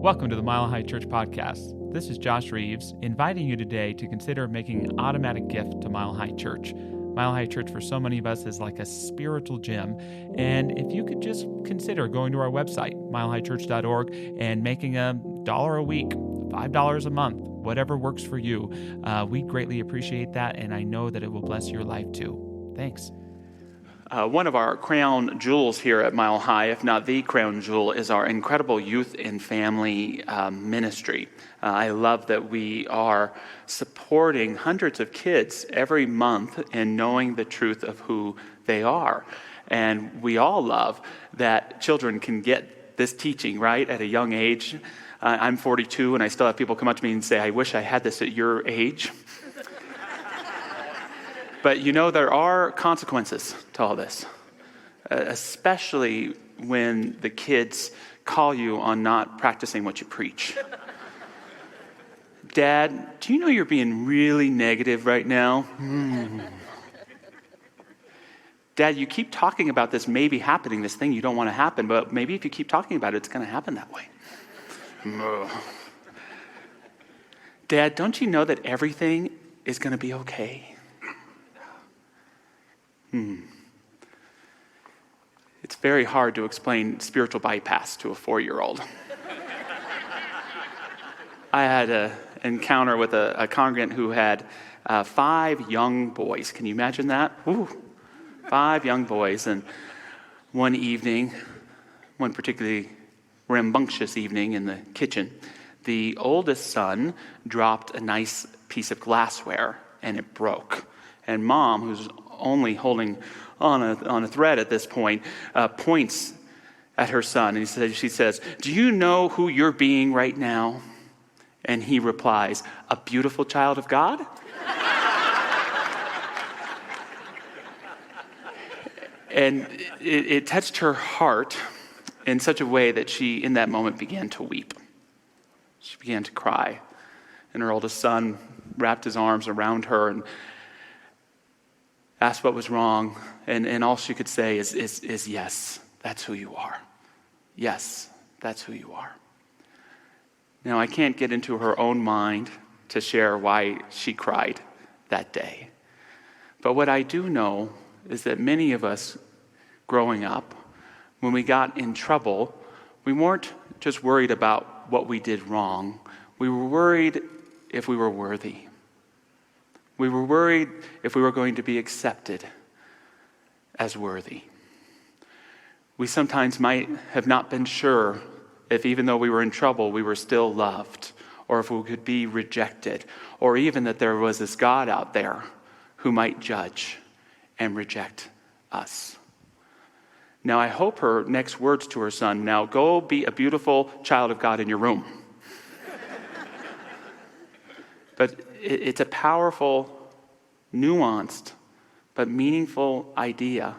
Welcome to the Mile High Church Podcast. This is Josh Reeves, inviting you today to consider making an automatic gift to Mile High Church. Mile High Church for so many of us is like a spiritual gym, and if you could just consider going to our website, milehighchurch.org, and making $1 a week, $5 a month, whatever works for you, we greatly appreciate that, and I know that it will bless your life too. Thanks. One of our crown jewels here at Mile High, if not the crown jewel, is our incredible youth and family ministry. I love that we are supporting hundreds of kids every month in knowing the truth of who they are. And we all love that children can get this teaching, right, at a young age. I'm 42, and I still have people come up to me and say, I wish I had this at your age. But you know, there are consequences to all this, especially when the kids call you on not practicing what you preach. Dad, do you know you're being really negative right now? Dad, you keep talking about this maybe happening, this thing you don't want to happen, but maybe if you keep talking about it, it's going to happen that way. Dad, don't you know that everything is going to be okay? It's very hard to explain spiritual bypass to a 4-year-old. I had an encounter with a congregant who had 5 young boys. Can you imagine that? Ooh, 5 young boys. And one evening, one particularly rambunctious evening in the kitchen, the oldest son dropped a nice piece of glassware and it broke. And Mom, who's only holding on a thread at this point, points at her son and she says, "Do you know who you're being right now?" And he replies, "A beautiful child of God?" And it touched her heart in such a way that she, in that moment, began to weep. She began to cry. And her oldest son wrapped his arms around her and asked what was wrong, and all she could say is yes, that's who you are. Yes, that's who you are. Now, I can't get into her own mind to share why she cried that day. But what I do know is that many of us growing up, when we got in trouble, we weren't just worried about what we did wrong. We were worried if we were worthy. We were worried if we were going to be accepted as worthy. We sometimes might have not been sure if even though we were in trouble, we were still loved, or if we could be rejected, or even that there was this God out there who might judge and reject us. Now, I hope her next words to her son, "Now go be a beautiful child of God in your room." But it's a powerful, nuanced, but meaningful idea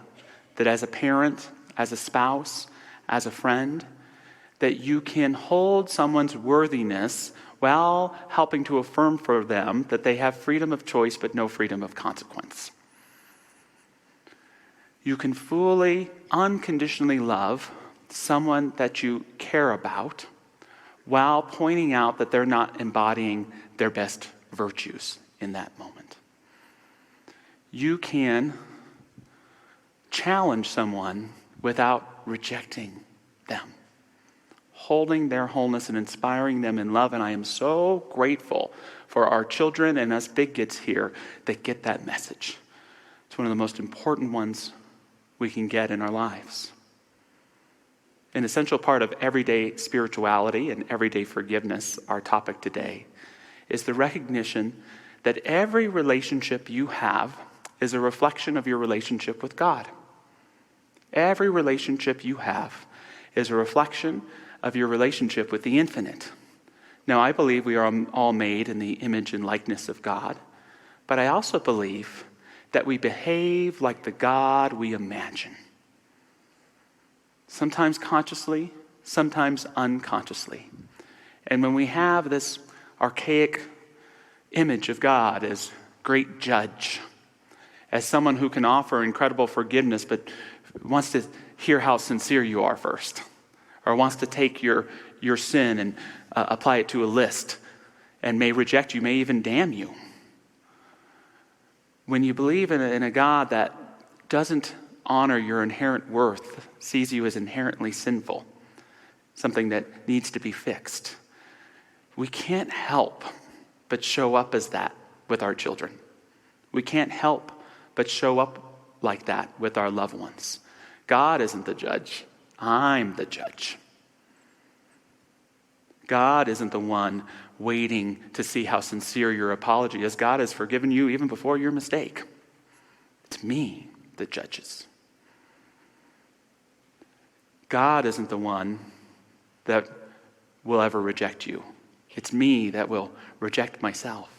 that as a parent, as a spouse, as a friend, that you can hold someone's worthiness while helping to affirm for them that they have freedom of choice but no freedom of consequence. You can fully, unconditionally love someone that you care about while pointing out that they're not embodying their best virtues in that moment. You can challenge someone without rejecting them, holding their wholeness and inspiring them in love. And I am so grateful for our children and us big kids here that get that message. It's one of the most important ones we can get in our lives. An essential part of everyday spirituality and everyday forgiveness, our topic today, is the recognition that every relationship you have is a reflection of your relationship with God. Every relationship you have is a reflection of your relationship with the infinite. Now, I believe we are all made in the image and likeness of God, but I also believe that we behave like the God we imagine. Sometimes consciously, sometimes unconsciously. And when we have this archaic image of God as great judge, as someone who can offer incredible forgiveness but wants to hear how sincere you are first, or wants to take your sin and apply it to a list and may reject you, may even damn you. When you believe in a God that doesn't honor your inherent worth, sees you as inherently sinful, something that needs to be fixed, we can't help but show up as that with our children. We can't help but show up like that with our loved ones. God isn't the judge. I'm the judge. God isn't the one waiting to see how sincere your apology is. God has forgiven you even before your mistake. It's me that judges. God isn't the one that will ever reject you. It's me that will reject myself.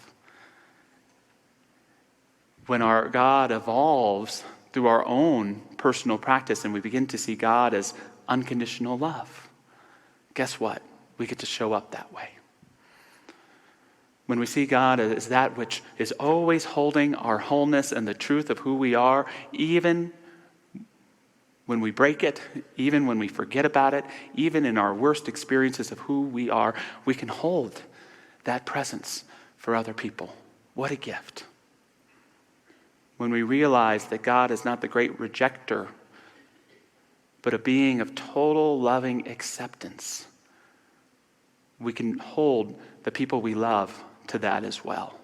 When our God evolves through our own personal practice and we begin to see God as unconditional love, guess what? We get to show up that way. When we see God as that which is always holding our wholeness and the truth of who we are, even when we break it, even when we forget about it, even in our worst experiences of who we are, we can hold that presence for other people. What a gift. When we realize that God is not the great rejecter, but a being of total loving acceptance, we can hold the people we love to that as well.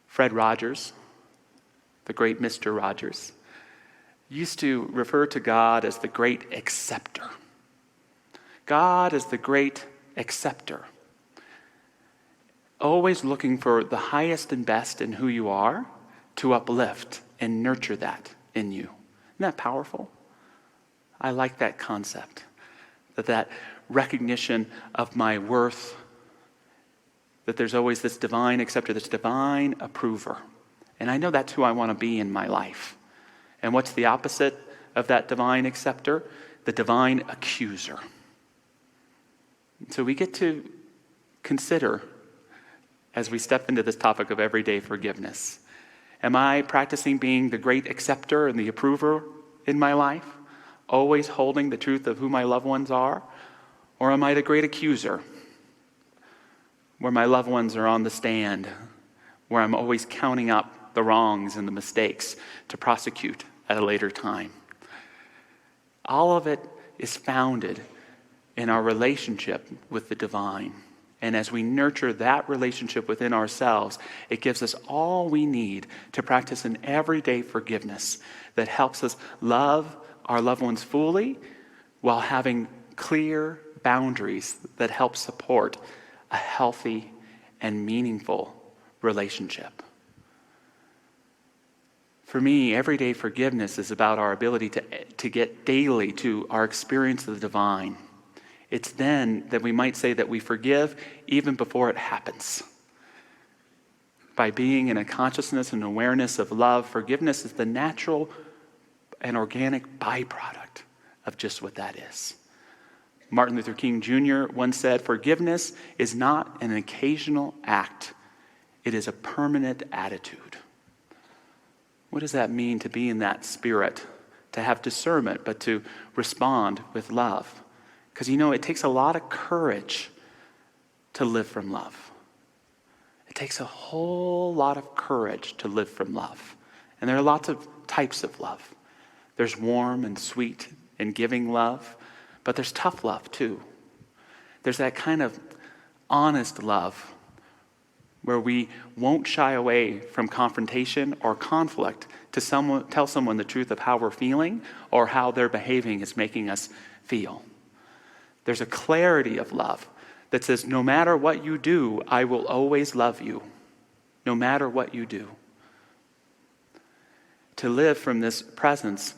Fred Rogers, the great Mr. Rogers, used to refer to God as the great acceptor. God is the great acceptor, always looking for the highest and best in who you are to uplift and nurture that in you. Isn't that powerful? I like that concept, that recognition of my worth, that there's always this divine acceptor, this divine approver. And I know that's who I want to be in my life. And what's the opposite of that divine acceptor? The divine accuser. So we get to consider, as we step into this topic of everyday forgiveness, am I practicing being the great acceptor and the approver in my life, always holding the truth of who my loved ones are? Or am I the great accuser, where my loved ones are on the stand, where I'm always counting up the wrongs and the mistakes to prosecute at a later time? All of it is founded in our relationship with the divine. And as we nurture that relationship within ourselves, it gives us all we need to practice an everyday forgiveness that helps us love our loved ones fully while having clear boundaries that help support a healthy and meaningful relationship. For me, everyday forgiveness is about our ability to get daily to our experience of the divine. It's then that we might say that we forgive even before it happens. By being in a consciousness and awareness of love, forgiveness is the natural and organic byproduct of just what that is. Martin Luther King Jr. once said, "Forgiveness is not an occasional act. It is a permanent attitude." What does that mean to be in that spirit? To have discernment, but to respond with love. Because it takes a lot of courage to live from love. It takes a whole lot of courage to live from love. And there are lots of types of love. There's warm and sweet and giving love, but there's tough love too. There's that kind of honest love where we won't shy away from confrontation or conflict to tell someone the truth of how we're feeling or how their behaving is making us feel. There's a clarity of love that says, no matter what you do, I will always love you. No matter what you do. To live from this presence,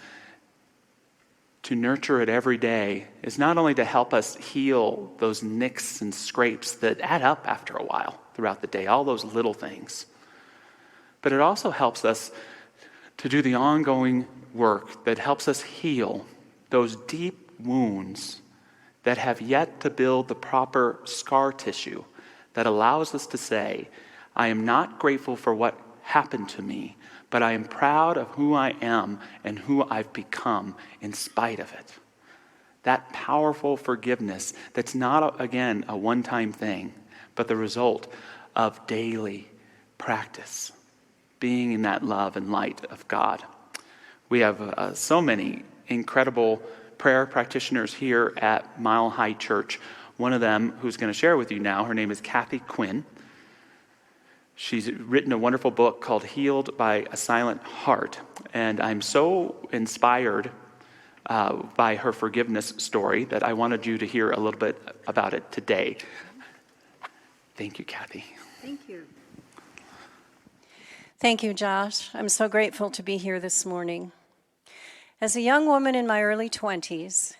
to nurture it every day, is not only to help us heal those nicks and scrapes that add up after a while throughout the day, all those little things, but it also helps us to do the ongoing work that helps us heal those deep wounds that have yet to build the proper scar tissue that allows us to say, I am not grateful for what happened to me, but I am proud of who I am and who I've become in spite of it. That powerful forgiveness that's not, again, a one-time thing, but the result of daily practice, being in that love and light of God. We have so many incredible prayer practitioners here at Mile High Church. One of them, who's going to share with you now, her name is Kathy Quinn. She's written a wonderful book called Healed by a Silent Heart, and I'm so inspired by her forgiveness story that I wanted you to hear a little bit about it today. Thank you, Kathy. Thank you. Thank you, Josh. I'm so grateful to be here this morning. As a young woman in my early 20s,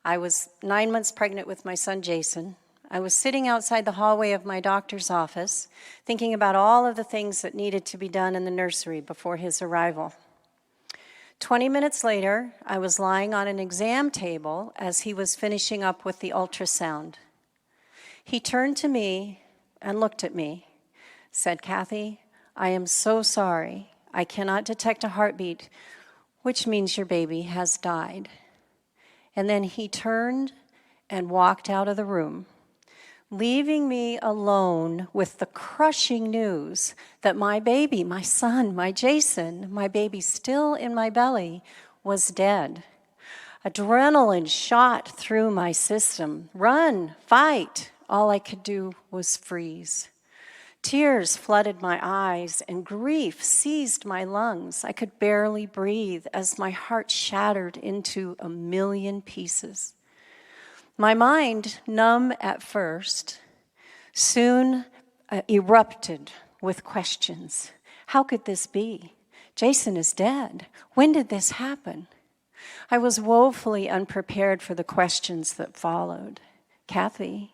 I was 9 months pregnant with my son, Jason. I was sitting outside the hallway of my doctor's office, thinking about all of the things that needed to be done in the nursery before his arrival. 20 minutes later, I was lying on an exam table as he was finishing up with the ultrasound. He turned to me and looked at me, said, "Kathy, I am so sorry. I cannot detect a heartbeat, which means your baby has died." And then he turned and walked out of the room, leaving me alone with the crushing news that my baby, my son, my Jason, my baby still in my belly, was dead. Adrenaline shot through my system. Run, fight. All I could do was freeze. Tears flooded my eyes and grief seized my lungs. I could barely breathe as my heart shattered into a million pieces. My mind, numb at first, soon erupted with questions. How could this be? Jason is dead. When did this happen? I was woefully unprepared for the questions that followed. Kathy,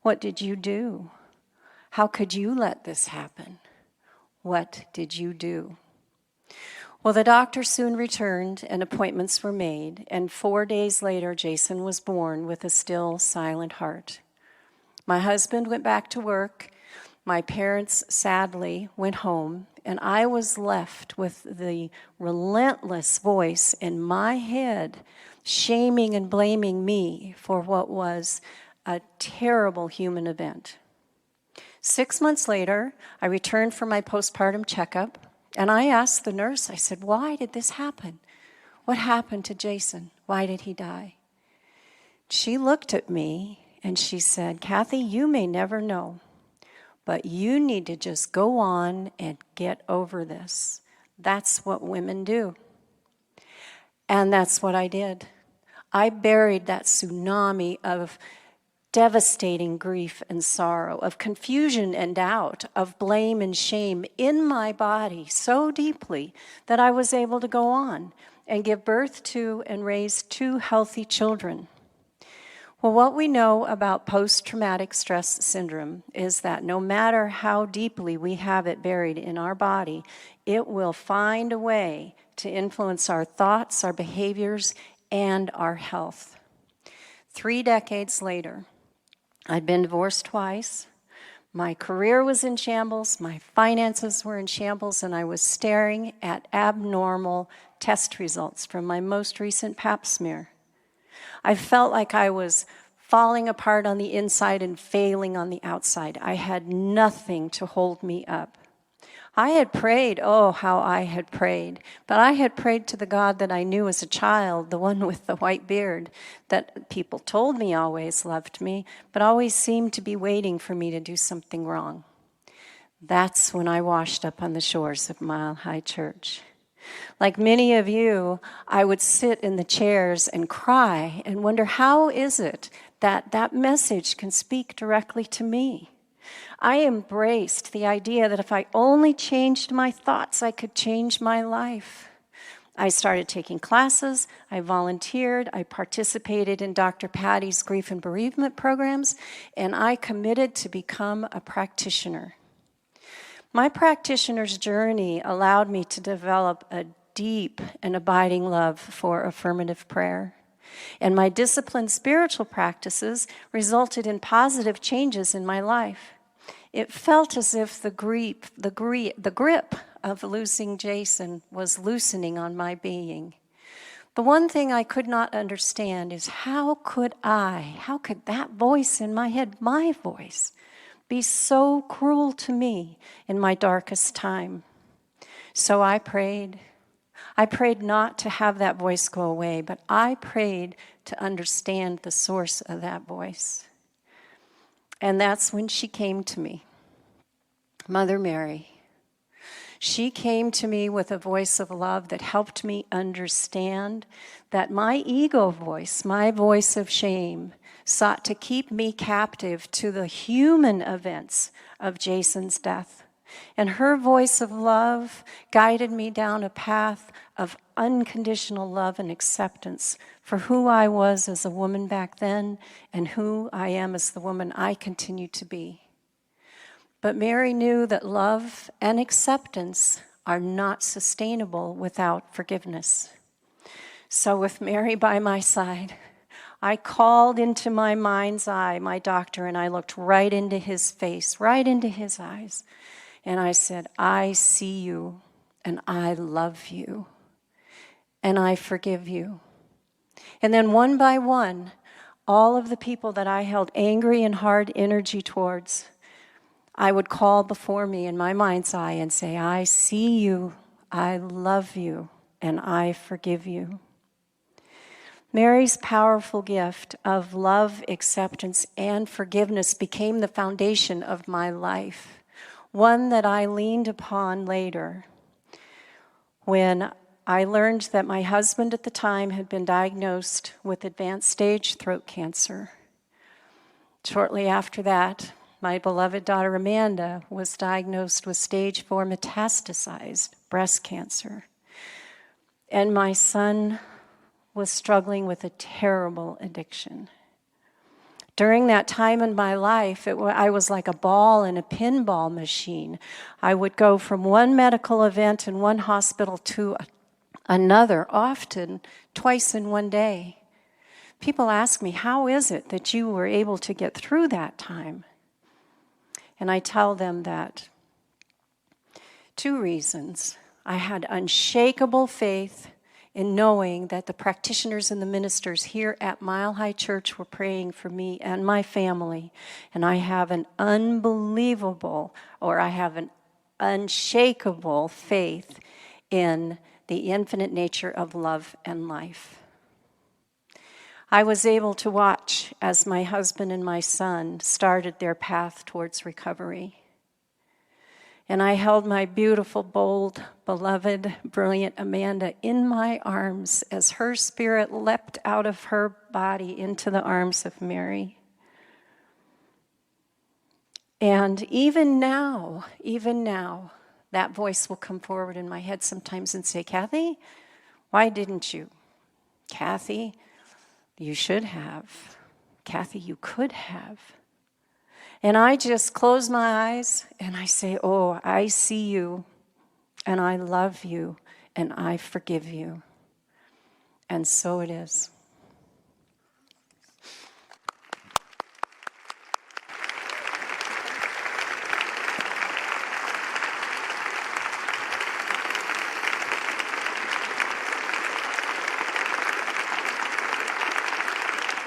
what did you do? How could you let this happen? What did you do? Well, the doctor soon returned and appointments were made, and 4 days later, Jason was born with a still, silent heart. My husband went back to work. My parents, sadly, went home, and I was left with the relentless voice in my head, shaming and blaming me for what was a terrible human event. 6 months later, I returned for my postpartum checkup, and I asked the nurse, I said, "Why did this happen? What happened to Jason? Why did he die?" She looked at me and she said, "Kathy, you may never know, but you need to just go on and get over this. That's what women do." And that's what I did. I buried that tsunami of devastating grief and sorrow, of confusion and doubt, of blame and shame in my body so deeply that I was able to go on and give birth to and raise 2 healthy children. Well, what we know about post-traumatic stress syndrome is that no matter how deeply we have it buried in our body, it will find a way to influence our thoughts, our behaviors, and our health. 3 decades later, I'd been divorced twice. My career was in shambles, my finances were in shambles, and I was staring at abnormal test results from my most recent pap smear. I felt like I was falling apart on the inside and failing on the outside. I had nothing to hold me up. I had prayed, oh, how I had prayed, but I had prayed to the God that I knew as a child, the one with the white beard, that people told me always loved me, but always seemed to be waiting for me to do something wrong. That's when I washed up on the shores of Mile High Church. Like many of you, I would sit in the chairs and cry and wonder, how is it that that message can speak directly to me? I embraced the idea that if I only changed my thoughts, I could change my life. I started taking classes, I volunteered, I participated in Dr. Patty's grief and bereavement programs, and I committed to become a practitioner. My practitioner's journey allowed me to develop a deep and abiding love for affirmative prayer. And my disciplined spiritual practices resulted in positive changes in my life. It felt as if the grip of losing Jason was loosening on my being. The one thing I could not understand is how could that voice in my head, my voice, be so cruel to me in my darkest time? So I prayed. I prayed not to have that voice go away, but I prayed to understand the source of that voice. And that's when she came to me, Mother Mary. She came to me with a voice of love that helped me understand that my ego voice, my voice of shame, sought to keep me captive to the human events of Jason's death. And her voice of love guided me down a path of unconditional love and acceptance for who I was as a woman back then and who I am as the woman I continue to be. But Mary knew that love and acceptance are not sustainable without forgiveness. So with Mary by my side, I called into my mind's eye my doctor, and I looked right into his face, right into his eyes. And I said, I see you, and I love you, and I forgive you. And then one by one, all of the people that I held angry and hard energy towards, I would call before me in my mind's eye and say, I see you, I love you, and I forgive you. Mary's powerful gift of love, acceptance, and forgiveness became the foundation of my life, one that I leaned upon later when I learned that my husband at the time had been diagnosed with advanced stage throat cancer. Shortly after that, my beloved daughter Amanda was diagnosed with stage 4 metastasized breast cancer. And my son was struggling with a terrible addiction. During that time in my life, I was like a ball in a pinball machine. I would go from one medical event in one hospital to another, often twice in one day. People ask me, how is it that you were able to get through that time? And I tell them that 2 reasons. I had unshakable faith in knowing that the practitioners and the ministers here at Mile High Church were praying for me and my family. And I have an unshakable faith in the infinite nature of love and life. I was able to watch as my husband and my son started their path towards recovery. And I held my beautiful, bold, beloved, brilliant Amanda in my arms as her spirit leapt out of her body into the arms of Mary. And even now, that voice will come forward in my head sometimes and say, Kathy, why didn't you? Kathy, you should have. Kathy, you could have. And I just close my eyes and I say, oh, I see you, and I love you, and I forgive you. And so it is.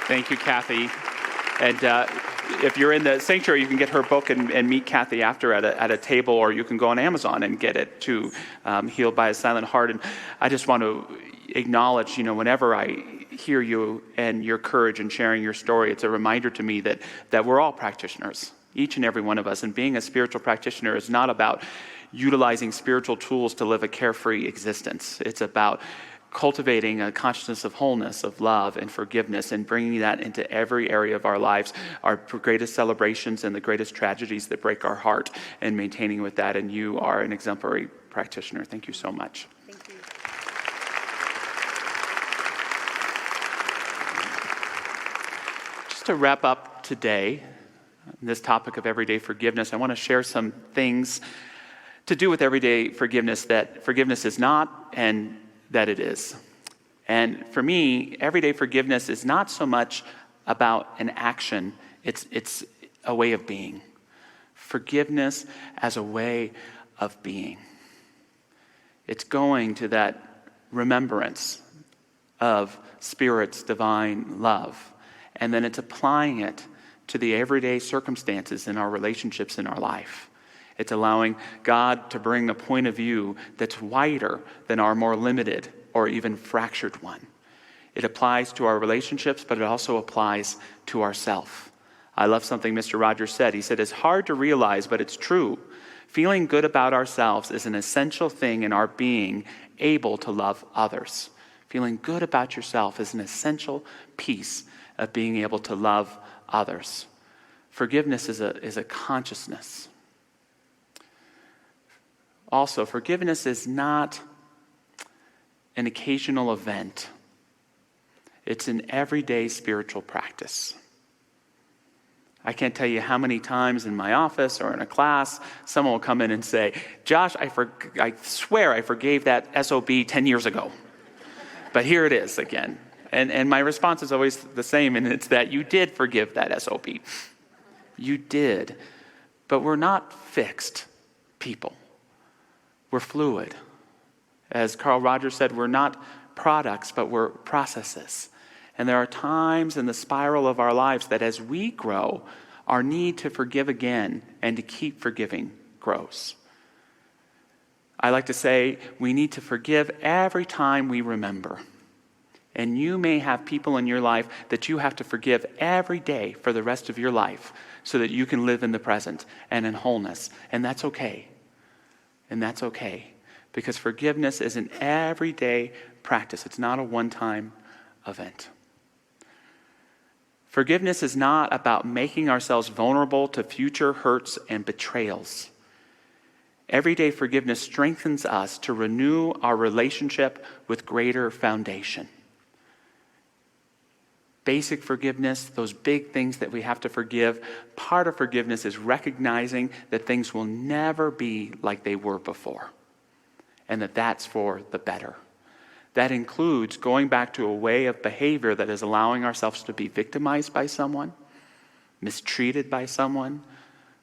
Thank you, Kathy. And if you're in the sanctuary, you can get her book and meet Kathy after at a table, or you can go on Amazon and get it too, Healed by a Silent Heart. And I just want to acknowledge, whenever I hear you and your courage in sharing your story, it's a reminder to me that we're all practitioners, each and every one of us. And being a spiritual practitioner is not about utilizing spiritual tools to live a carefree existence. It's about cultivating a consciousness of wholeness, of love and forgiveness, and bringing that into every area of our lives, our greatest celebrations and the greatest tragedies that break our heart, and maintaining with that. And you are an exemplary practitioner. Thank you so much. Thank you. Just to wrap up today, this topic of everyday forgiveness, I want to share some things to do with everyday forgiveness that forgiveness is not and that it is. And for me, everyday forgiveness is not so much about an action, it's a way of being. Forgiveness as a way of being. It's going to that remembrance of Spirit's divine love. And then it's applying it to the everyday circumstances in our relationships in our life. It's allowing God to bring a point of view that's wider than our more limited or even fractured one. It applies to our relationships, but it also applies to ourself. I love something Mr. Rogers said. He said, "It's hard to realize, but it's true. Feeling good about ourselves is an essential thing in our being able to love others." Feeling good about yourself is an essential piece of being able to love others. Forgiveness is a consciousness. Also, forgiveness is not an occasional event. It's an everyday spiritual practice. I can't tell you how many times in my office or in a class, someone will come in and say, "Josh, I swear I forgave that SOB 10 years ago. But here it is again." And my response is always the same, and it's that you did forgive that SOB. You did. But we're not fixed people. We're fluid. As Carl Rogers said, we're not products, but we're processes. And there are times in the spiral of our lives that as we grow, our need to forgive again and to keep forgiving grows. I like to say we need to forgive every time we remember. And you may have people in your life that you have to forgive every day for the rest of your life so that you can live in the present and in wholeness. And that's okay. And that's okay. Because forgiveness is an everyday practice. It's not a one-time event. Forgiveness is not about making ourselves vulnerable to future hurts and betrayals. Everyday forgiveness strengthens us to renew our relationship with greater foundation. Basic forgiveness, those big things that we have to forgive, part of forgiveness is recognizing that things will never be like they were before, and that's for the better. That includes going back to a way of behavior that is allowing ourselves to be victimized by someone, mistreated by someone,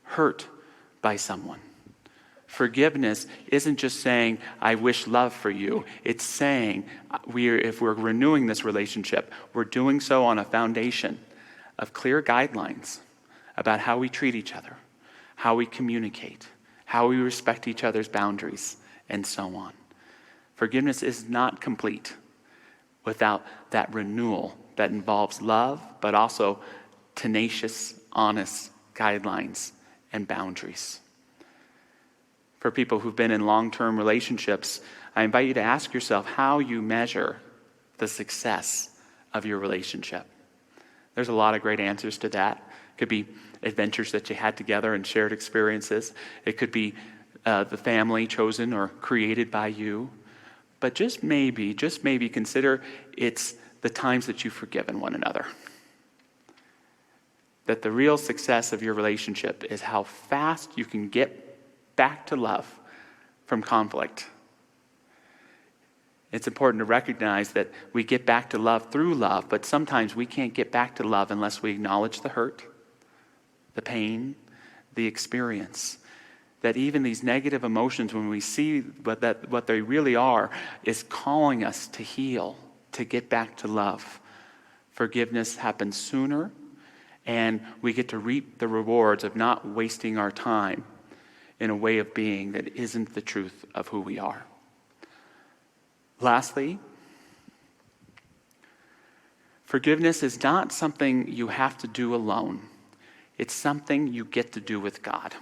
hurt by someone. Forgiveness isn't just saying, "I wish love for you." It's saying, if we're renewing this relationship, we're doing so on a foundation of clear guidelines about how we treat each other, how we communicate, how we respect each other's boundaries, and so on. Forgiveness is not complete without that renewal that involves love, but also tenacious, honest guidelines and boundaries. For people who've been in long-term relationships, I invite you to ask yourself how you measure the success of your relationship. There's a lot of great answers to that. It could be adventures that you had together and shared experiences. It could be the family chosen or created by you. But just maybe consider it's the times that you've forgiven one another. That the real success of your relationship is how fast you can get back to love from conflict. It's important to recognize that we get back to love through love, but sometimes we can't get back to love unless we acknowledge the hurt, the pain, the experience. That even these negative emotions, when we see what they really are, is calling us to heal, to get back to love. Forgiveness happens sooner, and we get to reap the rewards of not wasting our time in a way of being that isn't the truth of who we are. Lastly, forgiveness is not something you have to do alone. It's something you get to do with God.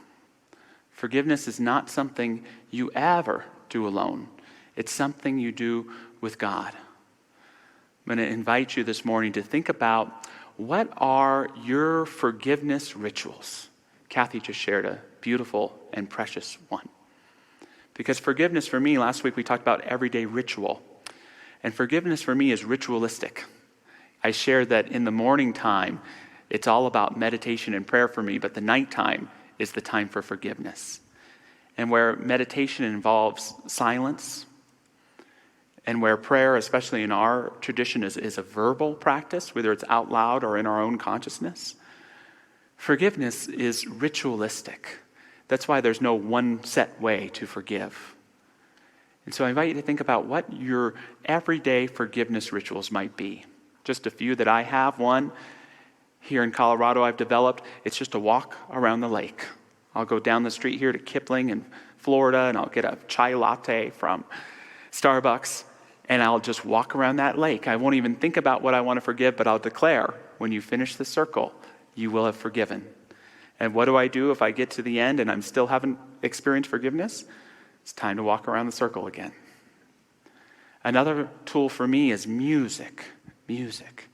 Forgiveness is not something you ever do alone. It's something you do with God. I'm going to invite you this morning to think about, what are your forgiveness rituals? Kathy just shared a beautiful and precious one. Because forgiveness for me, last week we talked about everyday ritual. And forgiveness for me is ritualistic. I shared that in the morning time, it's all about meditation and prayer for me, but the nighttime is the time for forgiveness. And where meditation involves silence, and where prayer, especially in our tradition, is a verbal practice, whether it's out loud or in our own consciousness, forgiveness is ritualistic. That's why there's no one set way to forgive. And so I invite you to think about what your everyday forgiveness rituals might be. Just a few that I have. One, here in Colorado I've developed, it's just a walk around the lake. I'll go down the street here to Kipling in Florida, and I'll get a chai latte from Starbucks, and I'll just walk around that lake. I won't even think about what I want to forgive, but I'll declare, when you finish the circle, you will have forgiven. And what do I do if I get to the end and I still haven't experienced forgiveness? It's time to walk around the circle again. Another tool for me is music. Music.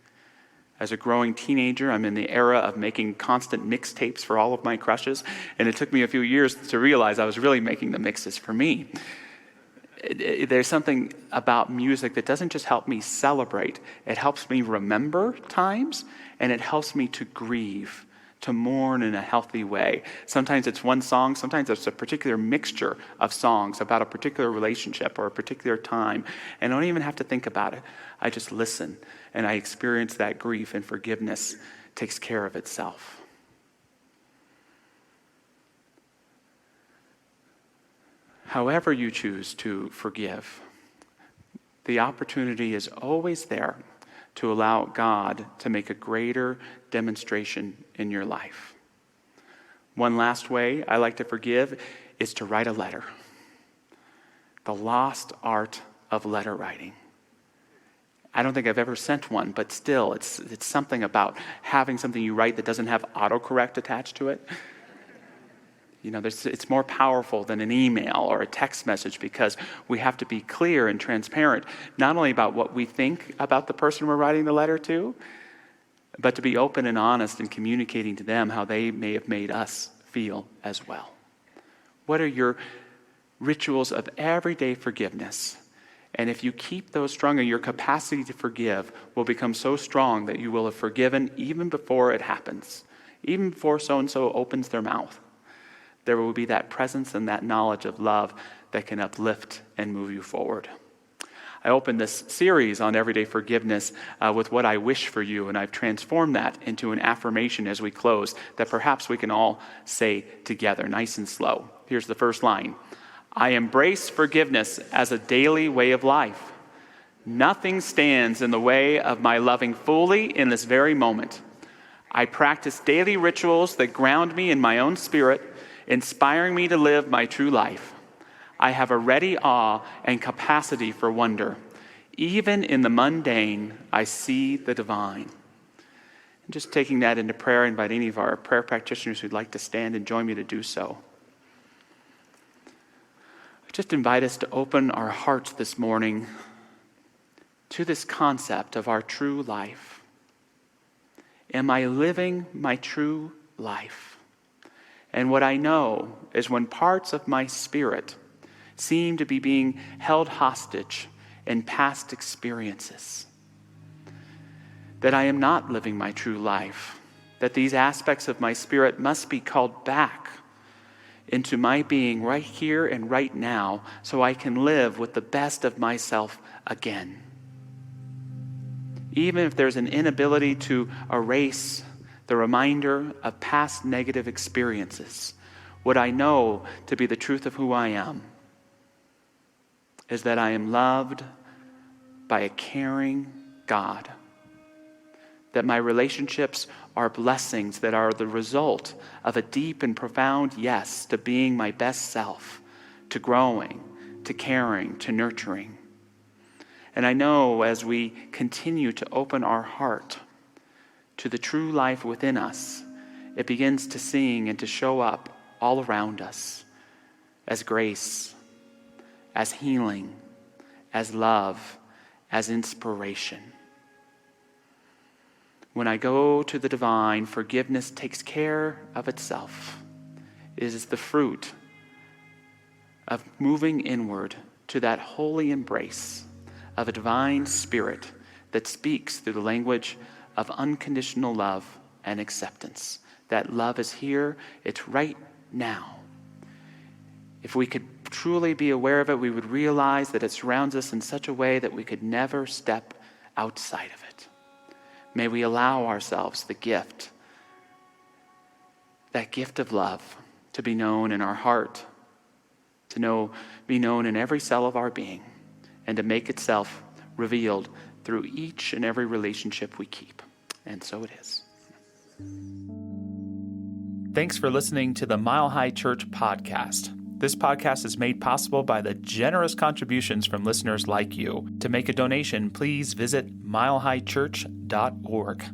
As a growing teenager, I'm in the era of making constant mixtapes for all of my crushes, and it took me a few years to realize I was really making the mixes for me. There's something about music that doesn't just help me celebrate, it helps me remember times, and it helps me to grieve, to mourn in a healthy way. Sometimes it's one song, sometimes it's a particular mixture of songs about a particular relationship or a particular time, and I don't even have to think about it. I just listen, and I experience that grief, and forgiveness takes care of itself. However you choose to forgive, the opportunity is always there to allow God to make a greater demonstration in your life. One last way I like to forgive is to write a letter. The lost art of letter writing. I don't think I've ever sent one, but still, it's something about having something you write that doesn't have autocorrect attached to it. You know, it's more powerful than an email or a text message because we have to be clear and transparent, not only about what we think about the person we're writing the letter to, but to be open and honest in communicating to them how they may have made us feel as well. What are your rituals of everyday forgiveness? And if you keep those strong, your capacity to forgive will become so strong that you will have forgiven even before it happens, even before so-and-so opens their mouth. There will be that presence and that knowledge of love that can uplift and move you forward. I opened this series on everyday forgiveness with what I wish for you, and I've transformed that into an affirmation as we close that perhaps we can all say together, nice and slow. Here's the first line. I embrace forgiveness as a daily way of life. Nothing stands in the way of my loving fully in this very moment. I practice daily rituals that ground me in my own spirit, inspiring me to live my true life. I have a ready awe and capacity for wonder. Even in the mundane, I see the divine. And just taking that into prayer, I invite any of our prayer practitioners who'd like to stand and join me to do so. I just invite us to open our hearts this morning to this concept of our true life. Am I living my true life? And what I know is when parts of my spirit seem to be being held hostage in past experiences, that I am not living my true life, that these aspects of my spirit must be called back into my being right here and right now so I can live with the best of myself again. Even if there's an inability to erase the reminder of past negative experiences, what I know to be the truth of who I am is that I am loved by a caring God, that my relationships are blessings that are the result of a deep and profound yes to being my best self, to growing, to caring, to nurturing. And I know as we continue to open our heart to the true life within us, it begins to sing and to show up all around us as grace, as healing, as love, as inspiration. When I go to the divine, forgiveness takes care of itself. It is the fruit of moving inward to that holy embrace of a divine spirit that speaks through the language of unconditional love and acceptance. That love is here, it's right now. If we could truly be aware of it, we would realize that it surrounds us in such a way that we could never step outside of it. May we allow ourselves the gift, that gift of love, to be known in our heart, be known in every cell of our being, and to make itself revealed through each and every relationship we keep. And so it is. Thanks for listening to the Mile High Church podcast. This podcast is made possible by the generous contributions from listeners like you. To make a donation, please visit milehighchurch.org.